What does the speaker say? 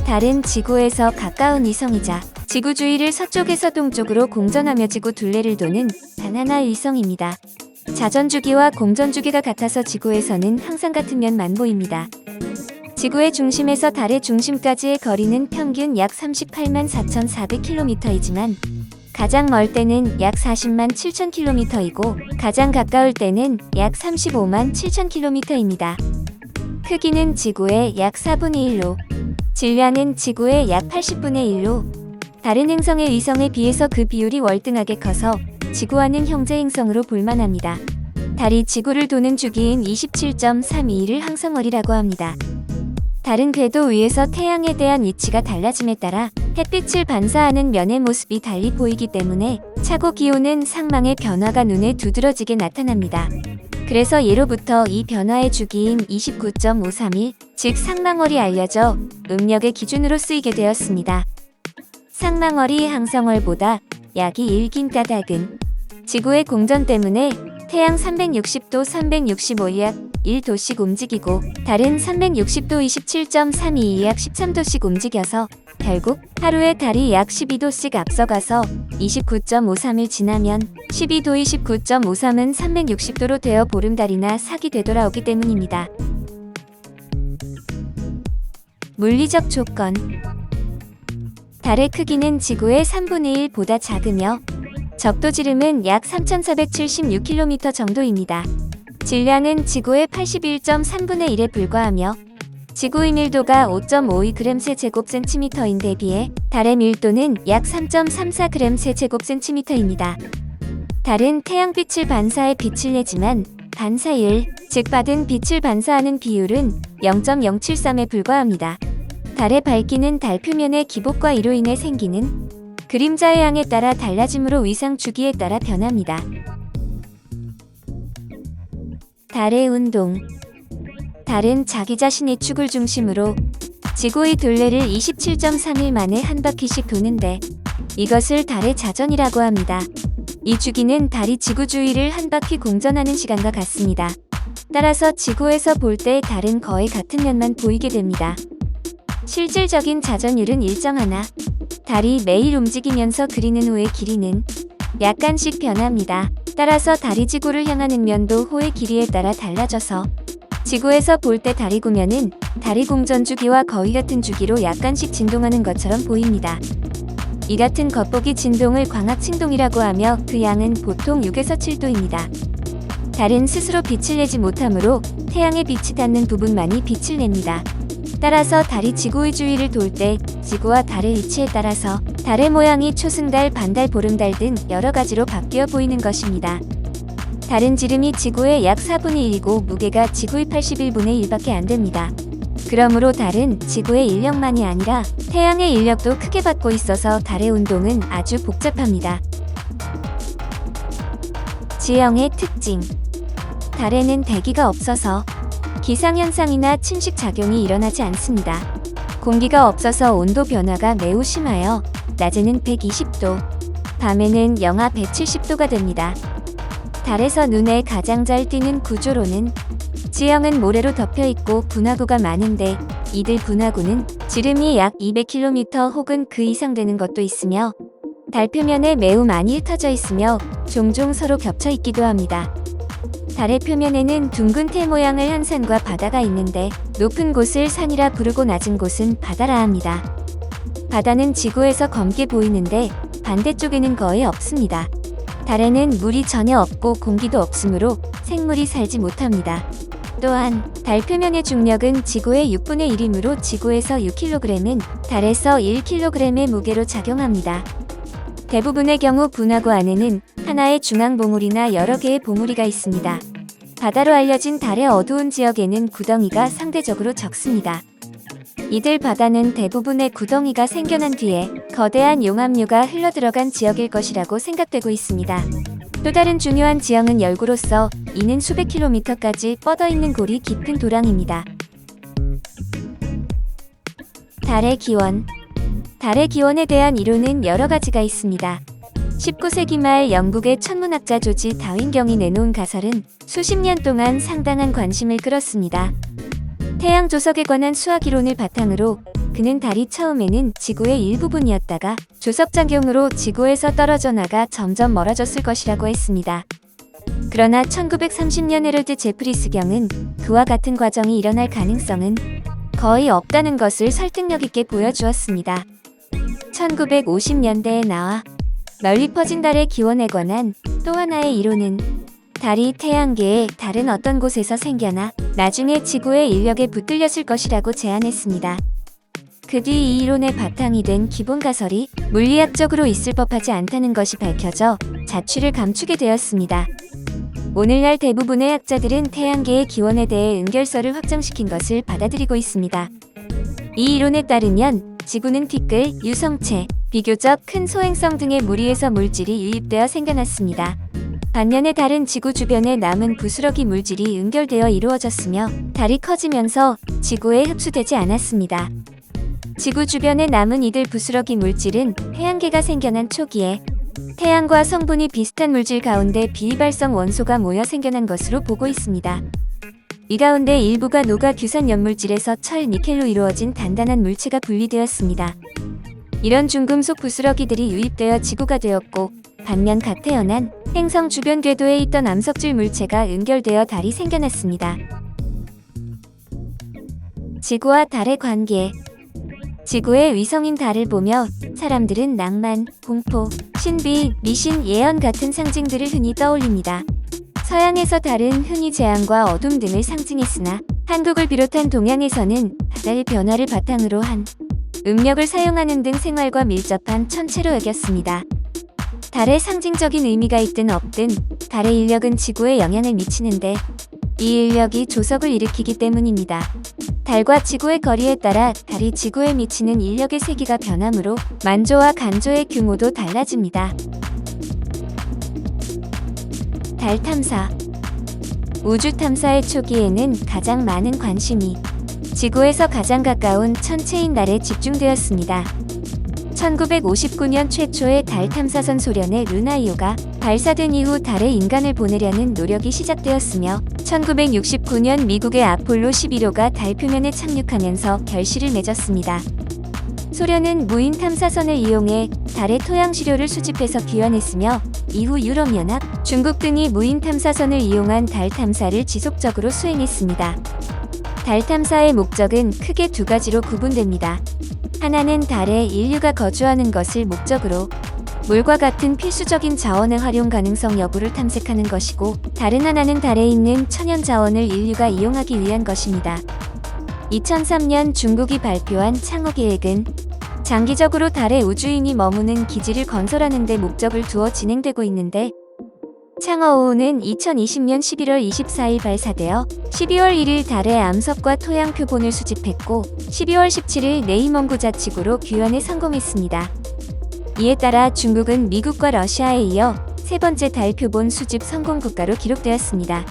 달은 지구에서 가까운 위성이자 지구 주위를 서쪽에서 동쪽으로 공전하며 지구 둘레를 도는 단 하나의 위성입니다. 자전주기와 공전주기가 같아서 지구에서는 항상 같은 면만 보입니다. 지구의 중심에서 달의 중심까지의 거리는 평균 약 38만 4,400km이지만 가장 멀 때는 약 40만 7,000km이고 가장 가까울 때는 약 35만 7,000km입니다. 크기는 지구의 약 4분의 1로, 질량은 지구의 약 80분의 1로, 다른 행성의 위성에 비해서 그 비율이 월등하게 커서 지구와는 형제 행성으로 볼만합니다. 달이 지구를 도는 주기인 27.32일을 항성월이라고 합니다. 달은 궤도 위에서 태양에 대한 위치가 달라짐에 따라 햇빛을 반사하는 면의 모습이 달리 보이기 때문에 차고 기온은 상망의 변화가 눈에 두드러지게 나타납니다. 그래서 예로부터 이 변화의 주기인 29.531, 즉 상망월이 알려져 음력의 기준으로 쓰이게 되었습니다. 상망월이 항성월보다 약이 1긴 까닭은 지구의 공전 때문에 태양 360도 365일 약 1도씩 움직이고 달은 360도 27.32일 약 13도씩 움직여서 결국 하루에 달이 약 12도씩 앞서가서 29.531일 지나면 12도 29.53은 360도로 되어 보름달이나 사기 되돌아오기 때문입니다. 물리적 조건. 달의 크기는 지구의 3분의 1보다 작으며 적도지름은 약 3,476km 정도입니다. 질량은 지구의 81.3분의 1에 불과하며 지구의 밀도가 5.52g/제곱센티미터인 대비해 달의 밀도는 약 3.34g/제곱센티미터입니다. 달은 태양빛을 반사해 빛을 내지만 반사율, 즉 받은 빛을 반사하는 비율은 0.073에 불과합니다. 달의 밝기는 달 표면의 기복과 이로 인해 생기는 그림자의 양에 따라 달라지므로 위상 주기에 따라 변합니다. 달의 운동. 달은 자기 자신의 축을 중심으로 지구의 둘레를 27.3일 만에 한 바퀴씩 도는데 이것을 달의 자전이라고 합니다. 이 주기는 달이 지구 주위를 한 바퀴 공전하는 시간과 같습니다. 따라서 지구에서 볼 때 달은 거의 같은 면만 보이게 됩니다. 실질적인 자전율은 일정하나 달이 매일 움직이면서 그리는 호의 길이는 약간씩 변합니다. 따라서 달이 지구를 향하는 면도 호의 길이에 따라 달라져서 지구에서 볼 때 달이 구면은 달이 공전 주기와 거의 같은 주기로 약간씩 진동하는 것처럼 보입니다. 이 같은 겉보기 진동을 광학칭동이라고 하며 그 양은 보통 6에서 7도입니다. 달은 스스로 빛을 내지 못하므로 태양의 빛이 닿는 부분만이 빛을 냅니다. 따라서 달이 지구의 주위를 돌 때 지구와 달의 위치에 따라서 달의 모양이 초승달, 반달, 보름달 등 여러 가지로 바뀌어 보이는 것입니다. 달은 지름이 지구의 약 4분의 1이고 무게가 지구의 81분의 1밖에 안 됩니다. 그러므로 달은 지구의 인력만이 아니라 태양의 인력도 크게 받고 있어서 달의 운동은 아주 복잡합니다. 지형의 특징. 달에는 대기가 없어서 기상현상이나 침식작용이 일어나지 않습니다. 공기가 없어서 온도 변화가 매우 심하여 낮에는 120도, 밤에는 영하 170도가 됩니다. 달에서 눈에 가장 잘 띄는 구조로는 지형은 모래로 덮여있고 분화구가 많은데 이들 분화구는 지름이 약 200km 혹은 그 이상 되는 것도 있으며 달 표면에 매우 많이 흩어져 있으며 종종 서로 겹쳐 있기도 합니다. 달의 표면에는 둥근 테 모양을 한 산과 바다가 있는데 높은 곳을 산이라 부르고 낮은 곳은 바다라 합니다. 바다는 지구에서 검게 보이는데 반대쪽에는 거의 없습니다. 달에는 물이 전혀 없고 공기도 없으므로 생물이 살지 못합니다. 또한 달 표면의 중력은 지구의 6분의 1이므로 지구에서 6kg은 달에서 1kg의 무게로 작용합니다. 대부분의 경우 분화구 안에는 하나의 중앙 봉우리나 여러 개의 봉우리가 있습니다. 바다로 알려진 달의 어두운 지역에는 구덩이가 상대적으로 적습니다. 이들 바다는 대부분의 구덩이가 생겨난 뒤에 거대한 용암류가 흘러들어간 지역일 것이라고 생각되고 있습니다. 또 다른 중요한 지형은 열구로서 이는 수백 킬로미터까지 뻗어있는 골이 깊은 도랑입니다. 달의 기원. 달의 기원에 대한 이론은 여러 가지가 있습니다. 19세기 말 영국의 천문학자 조지 다윈경이 내놓은 가설은 수십 년 동안 상당한 관심을 끌었습니다. 태양 조석에 관한 수학 이론을 바탕으로 그는 달이 처음에는 지구의 일부분이었다가 조석작용으로 지구에서 떨어져 나가 점점 멀어졌을 것이라고 했습니다. 그러나 1930년 헤럴드 제프리스 경은 그와 같은 과정이 일어날 가능성은 거의 없다는 것을 설득력 있게 보여주었습니다. 1950년대에 나와 널리 퍼진 달의 기원에 관한 또 하나의 이론은 달이 태양계의 다른 어떤 곳에서 생겨나 나중에 지구의 인력에 붙들렸을 것이라고 제안했습니다. 그 뒤 이 이론의 바탕이 된 기본 가설이 물리학적으로 있을 법하지 않다는 것이 밝혀져 자취를 감추게 되었습니다. 오늘날 대부분의 학자들은 태양계의 기원에 대해 은결설을 확정시킨 것을 받아들이고 있습니다. 이 이론에 따르면 지구는 티끌, 유성체, 비교적 큰 소행성 등의 무리에서 물질이 유입되어 생겨났습니다. 반면에 달은 지구 주변에 남은 부스러기 물질이 은결되어 이루어졌으며 달이 커지면서 지구에 흡수되지 않았습니다. 지구 주변에 남은 이들 부스러기 물질은 태양계가 생겨난 초기에 태양과 성분이 비슷한 물질 가운데 비이발성 원소가 모여 생겨난 것으로 보고 있습니다. 이 가운데 일부가 녹아 규산 연물질에서 철, 니켈로 이루어진 단단한 물체가 분리되었습니다. 이런 중금속 부스러기들이 유입되어 지구가 되었고, 반면 갓 태어난 행성 주변 궤도에 있던 암석질 물체가 은결되어 달이 생겨났습니다. 지구와 달의 관계. 지구의 위성인 달을 보며 사람들은 낭만, 공포, 신비, 미신, 예언 같은 상징들을 흔히 떠올립니다. 서양에서 달은 흔히 재앙과 어둠 등을 상징했으나 한국을 비롯한 동양에서는 바다의 변화를 바탕으로 한 음력을 사용하는 등 생활과 밀접한 천체로 여겼습니다. 달의 상징적인 의미가 있든 없든 달의 인력은 지구에 영향을 미치는데 이 인력이 조석을 일으키기 때문입니다. 달과 지구의 거리에 따라 달이 지구에 미치는 인력의 세기가 변하므로 만조와 간조의 규모도 달라집니다. 달 탐사. 우주 탐사의 초기에는 가장 많은 관심이 지구에서 가장 가까운 천체인 달에 집중되었습니다. 1959년 최초의 달 탐사선 소련의 루나이오가 발사된 이후 달에 인간을 보내려는 노력이 시작되었으며 1969년 미국의 아폴로 11호가 달 표면에 착륙하면서 결실을 맺었습니다. 소련은 무인 탐사선을 이용해 달의 토양 시료를 수집해서 귀환했으며 이후 유럽연합, 중국 등이 무인 탐사선을 이용한 달 탐사를 지속적으로 수행했습니다. 달 탐사의 목적은 크게 두 가지로 구분됩니다. 하나는 달에 인류가 거주하는 것을 목적으로 물과 같은 필수적인 자원의 활용 가능성 여부를 탐색하는 것이고, 다른 하나는 달에 있는 천연 자원을 인류가 이용하기 위한 것입니다. 2003년 중국이 발표한 창어 계획은 장기적으로 달에 우주인이 머무는 기지를 건설하는 데 목적을 두어 진행되고 있는데, 창어5호는 2020년 11월 24일 발사되어 12월 1일 달의 암석과 토양 표본을 수집했고 12월 17일 네이먼구 자치구로 귀환에 성공했습니다. 이에 따라 중국은 미국과 러시아에 이어 세 번째 달 표본 수집 성공 국가로 기록되었습니다.